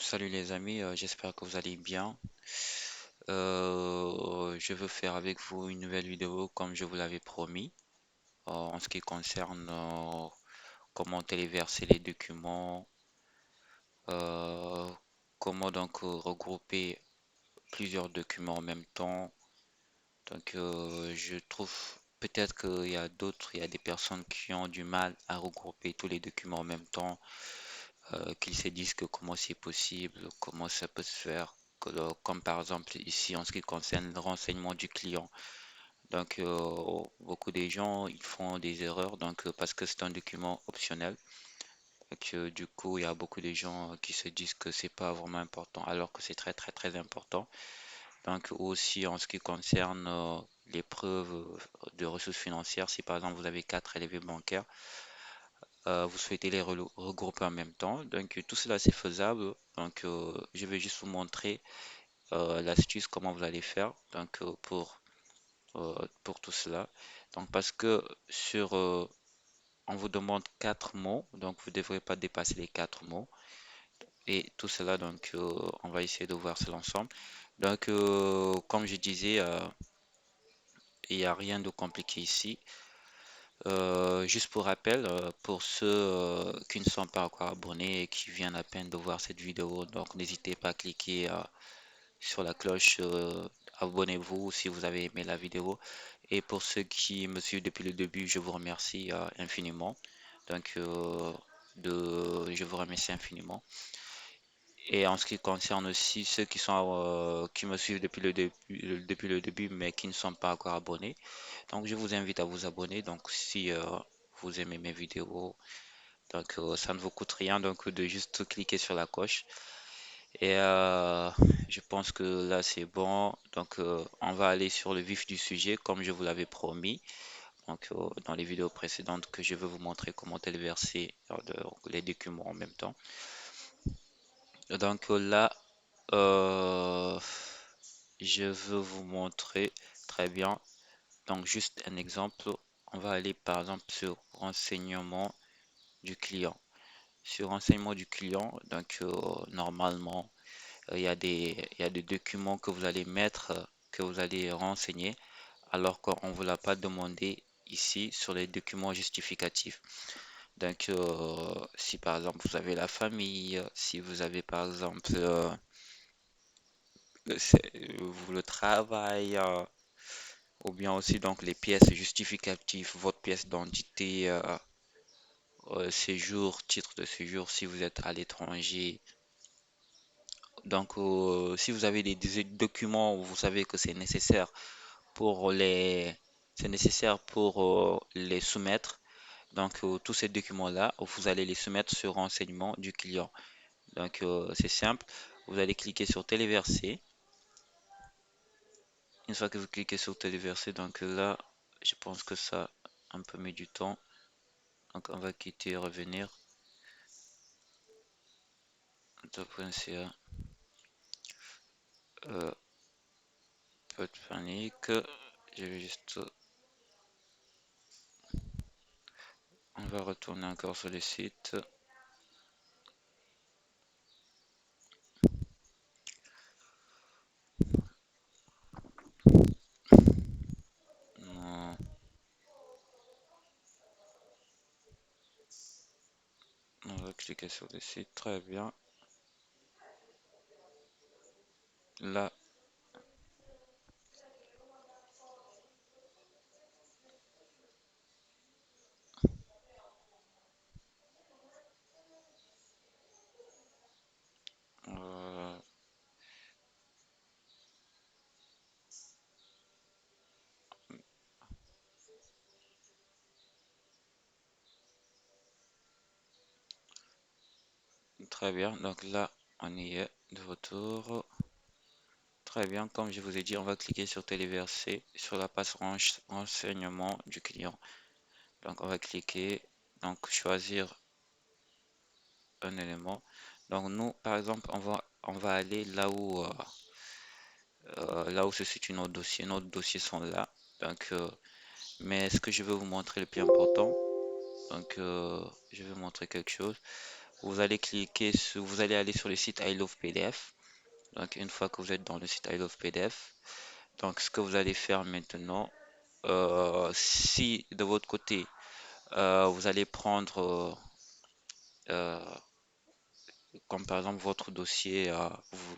Salut les amis, j'espère que vous allez bien. Je veux faire avec vous une nouvelle vidéo comme je vous l'avais promis en ce qui concerne comment téléverser les documents, euh, comment donc regrouper plusieurs documents en même temps. Donc je trouve peut-être qu'il y a des personnes qui ont du mal à regrouper tous les documents en même temps, qu'ils se disent que comment c'est possible, comment ça peut se faire, comme par exemple ici en ce qui concerne le renseignement du client. Donc, beaucoup des gens ils font des erreurs donc parce que c'est un document optionnel. Donc, du coup, il y a beaucoup de gens qui se disent que c'est pas vraiment important alors que c'est très très très important. Donc, aussi en ce qui concerne les preuves de ressources financières, si par exemple vous avez quatre élèves bancaires, vous souhaitez les regrouper en même temps. Donc tout cela c'est faisable. Donc je vais juste vous montrer l'astuce comment vous allez faire. Donc pour tout cela. Donc parce que on vous demande quatre mots, donc vous ne devrez pas dépasser les quatre mots. Et tout cela, donc on va essayer de voir cela ensemble. Donc comme je disais, il n'y a rien de compliqué ici. Juste pour rappel, pour ceux qui ne sont pas encore abonnés et qui viennent à peine de voir cette vidéo, donc n'hésitez pas à cliquer sur la cloche, abonnez-vous si vous avez aimé la vidéo. Et pour ceux qui me suivent depuis le début, je vous remercie infiniment. Donc, je vous remercie infiniment. Et en ce qui concerne aussi ceux qui me suivent depuis le début, mais qui ne sont pas encore abonnés, donc je vous invite à vous abonner. Donc, si vous aimez mes vidéos, donc ça ne vous coûte rien donc de juste cliquer sur la coche. Et je pense que là c'est bon. Donc, on va aller sur le vif du sujet comme je vous l'avais promis. Donc, dans les vidéos précédentes que je vais vous montrer comment téléverser les documents en même temps. Donc là, euh, je veux vous montrer très bien. Donc, juste un exemple. On va aller par exemple sur renseignement du client. Sur renseignement du client, donc normalement, il y a des documents que vous allez mettre, que vous allez renseigner, alors qu'on ne vous l'a pas demandé ici sur les documents justificatifs. Donc, si par exemple vous avez la famille, si vous avez par exemple le travail, ou bien aussi donc les pièces justificatives, votre pièce d'identité, séjour, titre de séjour si vous êtes à l'étranger. Donc, si vous avez des documents où vous savez que pour les, c'est nécessaire pour les soumettre. Donc, tous ces documents-là, vous allez les soumettre sur renseignement du client. Donc, c'est simple. Vous allez cliquer sur téléverser. Une fois que vous cliquez sur téléverser, donc là, je pense que ça a un peu mis du temps. Donc, on va quitter et revenir. Top.ca. Euh, Pas de panique. Je vais juste. On va retourner encore sur le site. Non, on va cliquer sur le site. Très bien. Là, euh, très bien. Donc là, on y est de retour. Très bien. Comme je vous ai dit, on va cliquer sur téléverser sur la page renseignement du client. Donc, on va cliquer. Donc, choisir un élément. Donc, nous, par exemple, on va aller là où se situe notre dossier. Nos dossiers sont là. Donc, mais ce que je veux vous montrer le plus important, donc, je vais vous montrer quelque chose. vous allez aller sur le site I Love PDF. Donc, une fois que vous êtes dans le site I Love PDF, donc ce que vous allez faire maintenant, si de votre côté, vous allez prendre, euh, comme par exemple votre dossier,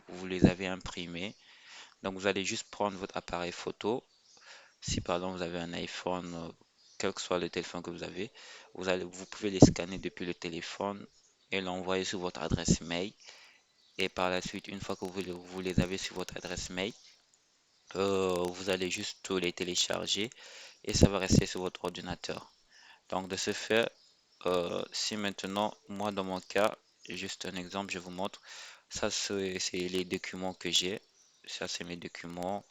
vous les avez imprimés, donc vous allez juste prendre votre appareil photo. Si par exemple vous avez un iPhone, quel que soit le téléphone que vous pouvez les scanner depuis le téléphone et l'envoyer sur votre adresse mail. Et par la suite, une fois que vous les avez sur votre adresse mail, vous allez juste les télécharger et ça va rester sur votre ordinateur. Donc de ce fait, si maintenant, moi dans mon cas, juste un exemple, je vous montre, ça c'est les documents que j'ai, ça c'est mes documents.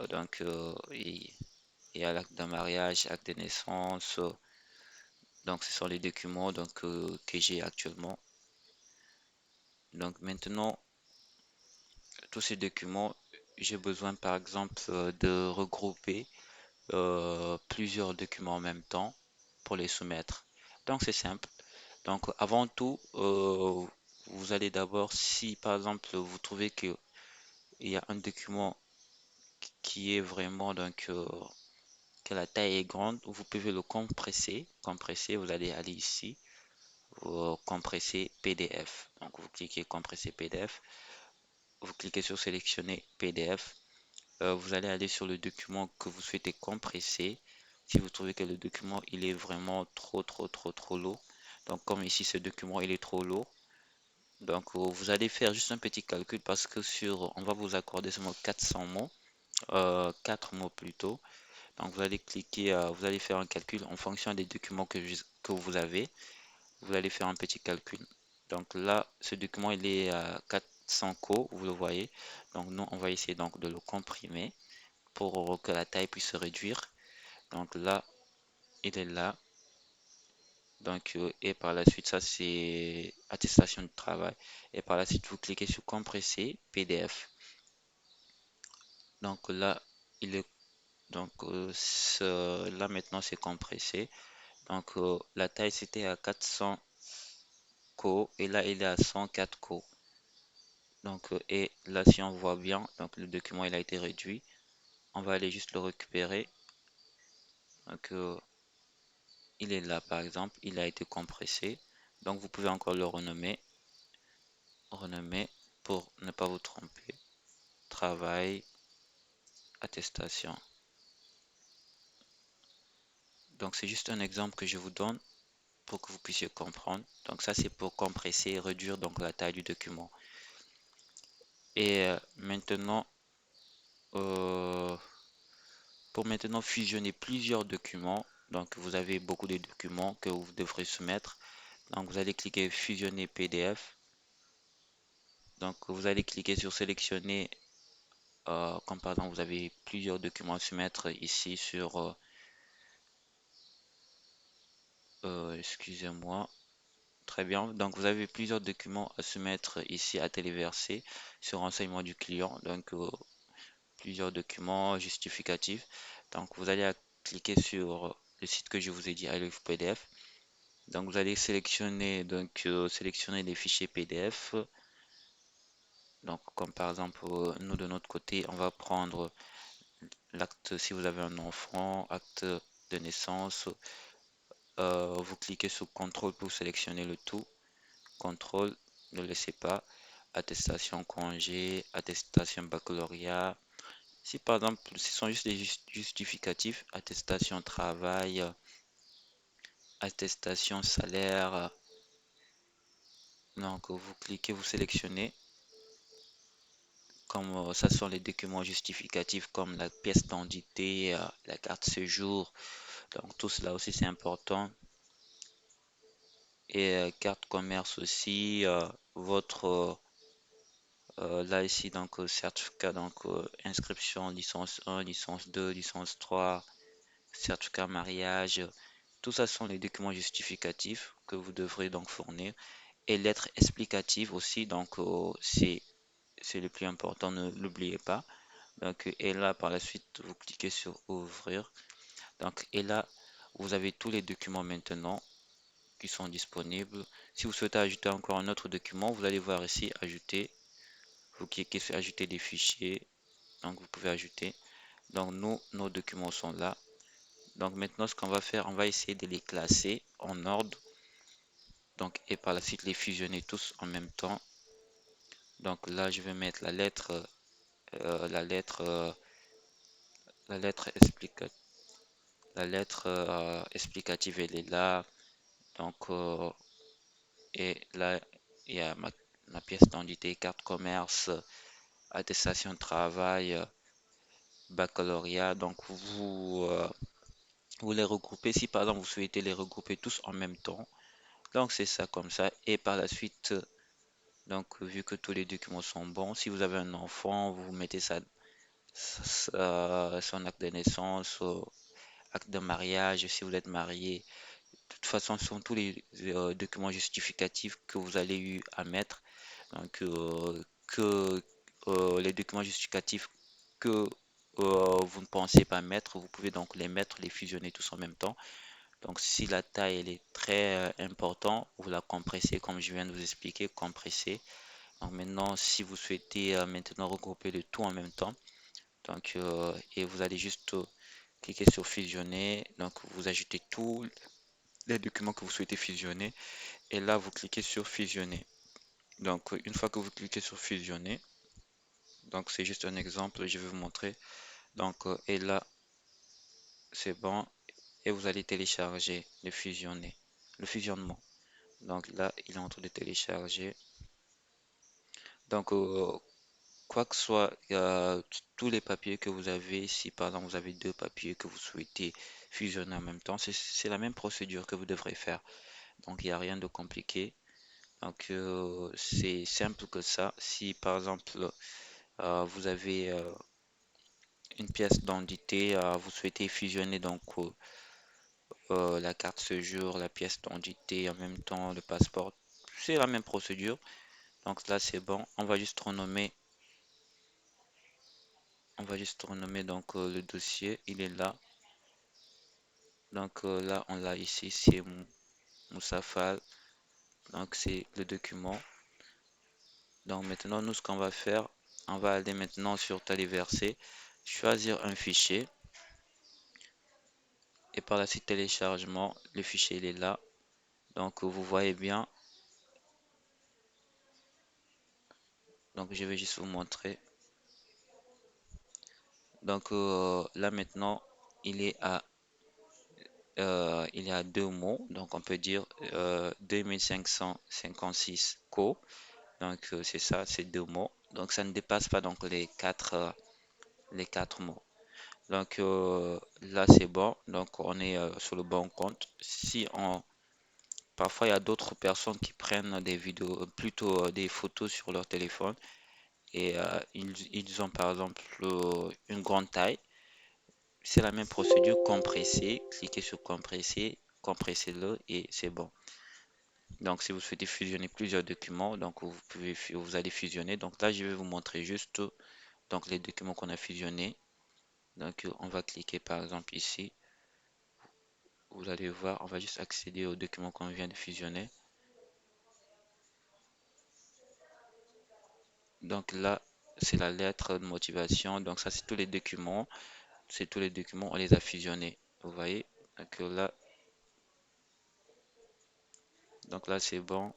Donc il y a l'acte de mariage, acte de naissance, donc ce sont les documents que j'ai actuellement. Donc maintenant, tous ces documents, j'ai besoin par exemple de regrouper plusieurs documents en même temps pour les soumettre. Donc c'est simple. Donc avant tout, vous allez d'abord, si par exemple vous trouvez qu'il y a un document qui est vraiment que la taille est grande, vous pouvez le compresser. Compresser, vous allez aller ici, compresser PDF. Donc vous cliquez compresser PDF, vous cliquez sur sélectionner PDF. Vous allez aller sur le document que vous souhaitez compresser. Si vous trouvez que le document il est vraiment trop lourd, donc comme ici ce document il est trop lourd, donc vous allez faire juste un petit calcul parce que on va vous accorder seulement 400 mots, 4 mots plutôt. Donc vous allez cliquer, vous allez faire un calcul en fonction des documents que vous avez. Vous allez faire un petit calcul. Donc là, ce document il est à 400 co, vous le voyez. Donc nous on va essayer donc de le comprimer pour que la taille puisse se réduire. Donc là, il est là. Donc, et par la suite, ça c'est attestation de travail. Et par la suite, vous cliquez sur compresser PDF. Donc là, il est donc là maintenant c'est compressé. Donc la taille c'était à 400 co et là il est à 104 co. Donc et là si on voit bien, donc le document il a été réduit. On va aller juste le récupérer. Donc il est là par exemple, il a été compressé. Donc vous pouvez encore le renommer pour ne pas vous tromper. Travail, attestation. Donc c'est juste un exemple que je vous donne pour que vous puissiez comprendre. Donc ça c'est pour compresser et réduire donc la taille du document. Et maintenant, euh, pour maintenant fusionner plusieurs documents, donc vous avez beaucoup de documents que vous devrez soumettre. Donc vous allez cliquer fusionner PDF. Donc vous allez cliquer sur sélectionner, comme par exemple vous avez plusieurs documents à soumettre ici sur, excusez-moi, très bien. Donc vous avez plusieurs documents à soumettre ici à téléverser sur renseignement du client. Donc plusieurs documents justificatifs. Donc vous allez cliquer sur le site que je vous ai dit, I Love PDF. Donc vous allez sélectionner les fichiers PDF. Donc comme par exemple nous de notre côté, on va prendre l'acte si vous avez un enfant, acte de naissance. Vous cliquez sur contrôle pour sélectionner le tout. Contrôle, ne laissez pas. Attestation congé, attestation baccalauréat. Si par exemple, ce sont juste des justificatifs, attestation travail, attestation salaire, donc vous cliquez, vous sélectionnez, comme ça sont les documents justificatifs comme la pièce d'identité, la carte séjour, donc tout cela aussi c'est important. Et carte commerce aussi, votre là ici donc certificat donc inscription licence 1, licence 2, licence 3, certificat mariage, tout ça sont les documents justificatifs que vous devrez donc fournir et lettres explicatives aussi donc c'est le plus important, ne l'oubliez pas. Donc et là par la suite vous cliquez sur ouvrir. Donc et là vous avez tous les documents maintenant. qui sont disponibles. Si vous souhaitez ajouter encore un autre document, vous allez voir ici, ajouter. Vous cliquez sur ajouter des fichiers. Donc, vous pouvez ajouter. Donc, nos documents sont là. Donc, maintenant, ce qu'on va faire, on va essayer de les classer en ordre. Donc, et par la suite, les fusionner tous en même temps. Donc, là, je vais mettre la lettre, euh, la lettre, euh, la lettre explicative, elle est là. Donc, et là, il y a ma pièce d'identité, carte commerce, attestation de travail, baccalauréat. Donc, vous les regroupez. Si par exemple, vous souhaitez les regrouper tous en même temps, donc c'est ça comme ça. Et par la suite, donc, vu que tous les documents sont bons, si vous avez un enfant, vous mettez son acte de naissance, acte de mariage, si vous êtes marié. De toute façon, ce sont tous les documents justificatifs que vous allez eu à mettre. Donc, que les documents justificatifs que vous ne pensez pas mettre, vous pouvez donc les mettre, les fusionner tous en même temps. Donc, si la taille elle est très importante, vous la compressez comme je viens de vous expliquer, compressez. Donc maintenant, si vous souhaitez maintenant regrouper le tout en même temps, donc et vous allez juste cliquer sur fusionner. Donc, vous ajoutez tous les documents que vous souhaitez fusionner et là, vous cliquez sur fusionner. Donc, une fois que vous cliquez sur fusionner, donc c'est juste un exemple, je vais vous montrer. Donc, et là, c'est bon. Et vous allez télécharger le fusionnement. Donc là, il est en train de télécharger. Donc, quoi que soit, tous les papiers que vous avez, si par exemple vous avez deux papiers que vous souhaitez fusionner en même temps, c'est la même procédure que vous devrez faire. Donc, il n'y a rien de compliqué. Donc, c'est simple que ça. Si par exemple, vous avez une pièce d'identité, vous souhaitez fusionner donc la carte séjour, la pièce d'identité, en même temps le passeport. C'est la même procédure. Donc là, c'est bon. On va juste renommer donc le dossier. Il est là. Donc là, on l'a ici. C'est Moussa Fall. Donc c'est le document. Donc maintenant, nous, ce qu'on va faire, on va aller maintenant sur téléverser, choisir un fichier et par la suite téléchargement. Le fichier, il est là. Donc vous voyez bien. Donc je vais juste vous montrer. Donc là maintenant, il est à il y a deux mots, donc on peut dire 2556 co. Donc c'est ça, c'est deux mots. Donc ça ne dépasse pas donc les quatre mots. Donc là c'est bon. Donc on est sur le bon compte. Si on Parfois il y a d'autres personnes qui prennent des vidéos, plutôt des photos sur leur téléphone et ils ont par exemple une grande taille. C'est la même procédure, compresser, cliquez sur compresser, compressez-le et c'est bon. Donc, si vous souhaitez fusionner plusieurs documents, donc vous allez fusionner. Donc là, je vais vous montrer juste donc les documents qu'on a fusionnés. Donc, on va cliquer par exemple ici. Vous allez voir, on va juste accéder aux documents qu'on vient de fusionner. Donc là, c'est la lettre de motivation. Donc ça, c'est tous les documents. C'est tous les documents, on les a fusionnés. Vous voyez? Donc là, c'est bon.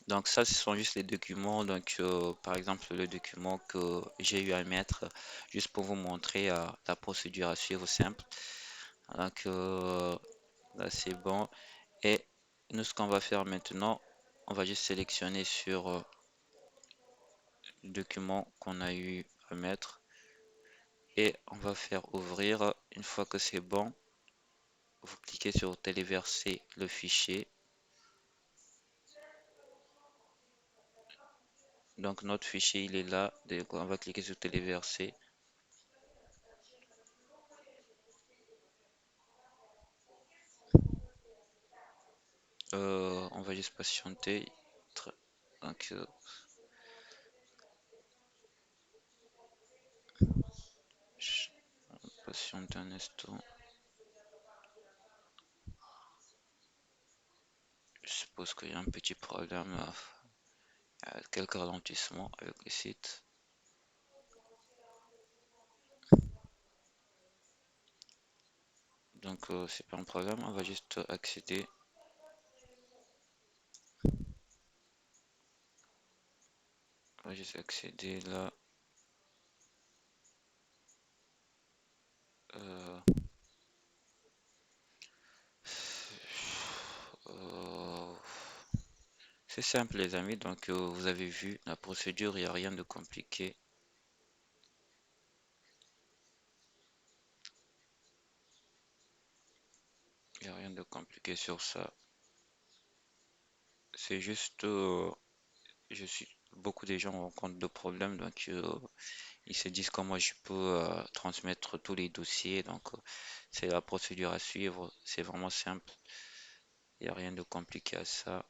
Donc ça, ce sont juste les documents. Donc par exemple, le document que j'ai eu à mettre juste pour vous montrer la procédure à suivre simple. Donc là, c'est bon. Et nous, ce qu'on va faire maintenant, on va juste sélectionner sur le document qu'on a eu à mettre et on va faire ouvrir. Une fois que c'est bon, vous cliquez sur téléverser le fichier. Donc notre fichier, il est là. Donc, on va cliquer sur téléverser. On va juste patienter. Donc, je patiente un instant. Je suppose qu'il y a un petit problème, quelques ralentissements avec le site. Donc c'est pas un problème, on va juste accéder. On va juste accéder là. Euh, euh, c'est simple les amis, donc vous avez vu la procédure, il n'y a rien de compliqué. Il n'y a rien de compliqué sur ça. C'est juste, beaucoup de gens rencontrent de problèmes, donc ils se disent comment je peux transmettre tous les dossiers. Donc c'est la procédure à suivre, c'est vraiment simple. Il n'y a rien de compliqué à ça.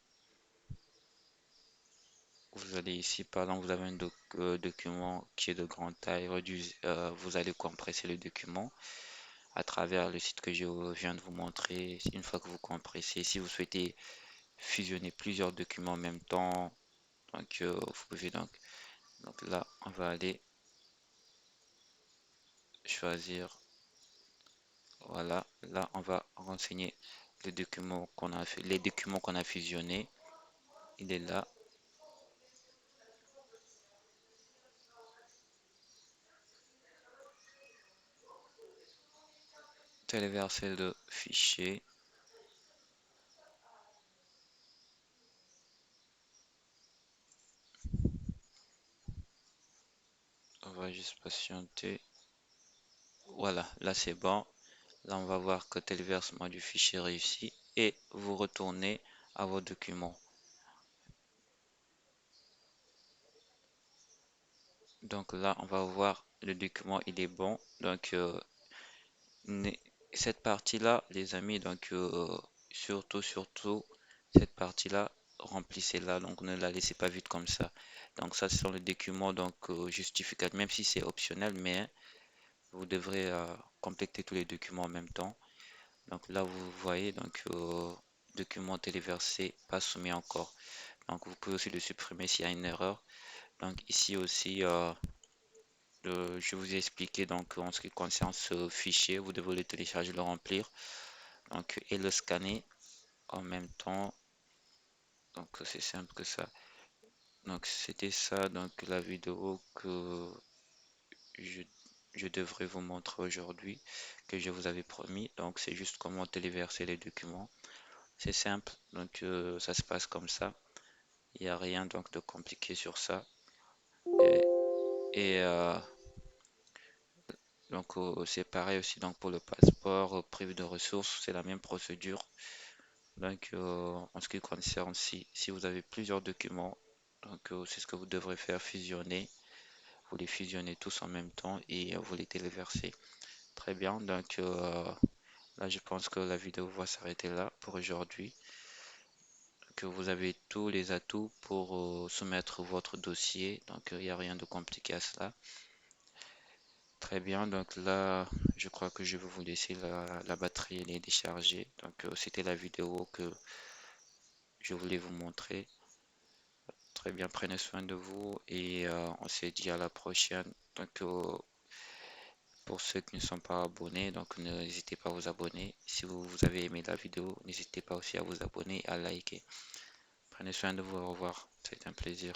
Vous allez ici, par exemple, vous avez un document qui est de grande taille, vous allez compresser le document à travers le site que je viens de vous montrer. Une fois que vous compressez, si vous souhaitez fusionner plusieurs documents en même temps, donc vous pouvez donc là, on va aller choisir. Voilà, là, on va renseigner les documents qu'on a fait, les documents qu'on a fusionnés. Il est là. Téléverser le fichier. On va juste patienter. Voilà, là c'est bon. Là, on va voir que téléversement du fichier réussi et vous retournez à vos documents. Donc là, on va voir le document, il est bon. Donc cette partie-là, les amis, donc surtout cette partie-là, remplissez-la. Donc ne la laissez pas vide comme ça. Donc ça, ce sont les documents donc justificatifs, même si c'est optionnel, mais vous devrez compléter tous les documents en même temps. Donc là, vous voyez donc document téléversé, pas soumis encore. Donc vous pouvez aussi le supprimer s'il y a une erreur. Donc ici aussi, je vous ai expliqué donc en ce qui concerne ce fichier, vous devez le télécharger, le remplir, donc et le scanner en même temps. Donc c'est simple que ça. Donc c'était ça donc la vidéo que je, je devrais vous montrer aujourd'hui, que je vous avais promis. Donc c'est juste comment téléverser les documents. C'est simple, donc ça se passe comme ça. Il n'y a rien donc de compliqué sur ça. Et, et donc c'est pareil aussi donc pour le passeport privé de ressources, c'est la même procédure. Donc en ce qui concerne si vous avez plusieurs documents, donc c'est ce que vous devrez faire fusionner. Vous les fusionnez tous en même temps et vous les téléversez. Très bien, donc là je pense que la vidéo va s'arrêter là pour aujourd'hui. Que vous avez tous les atouts pour soumettre votre dossier, donc il n'y a rien de compliqué à cela. Très bien, donc là, je crois que je vais vous laisser la batterie elle est déchargée. Donc, c'était la vidéo que je voulais vous montrer. Très bien, prenez soin de vous et on se dit à la prochaine. Donc, pour ceux qui ne sont pas abonnés, donc n'hésitez pas à vous abonner. Si vous avez aimé la vidéo, n'hésitez pas aussi à vous abonner et à liker. Prenez soin de vous, au revoir. C'est un plaisir.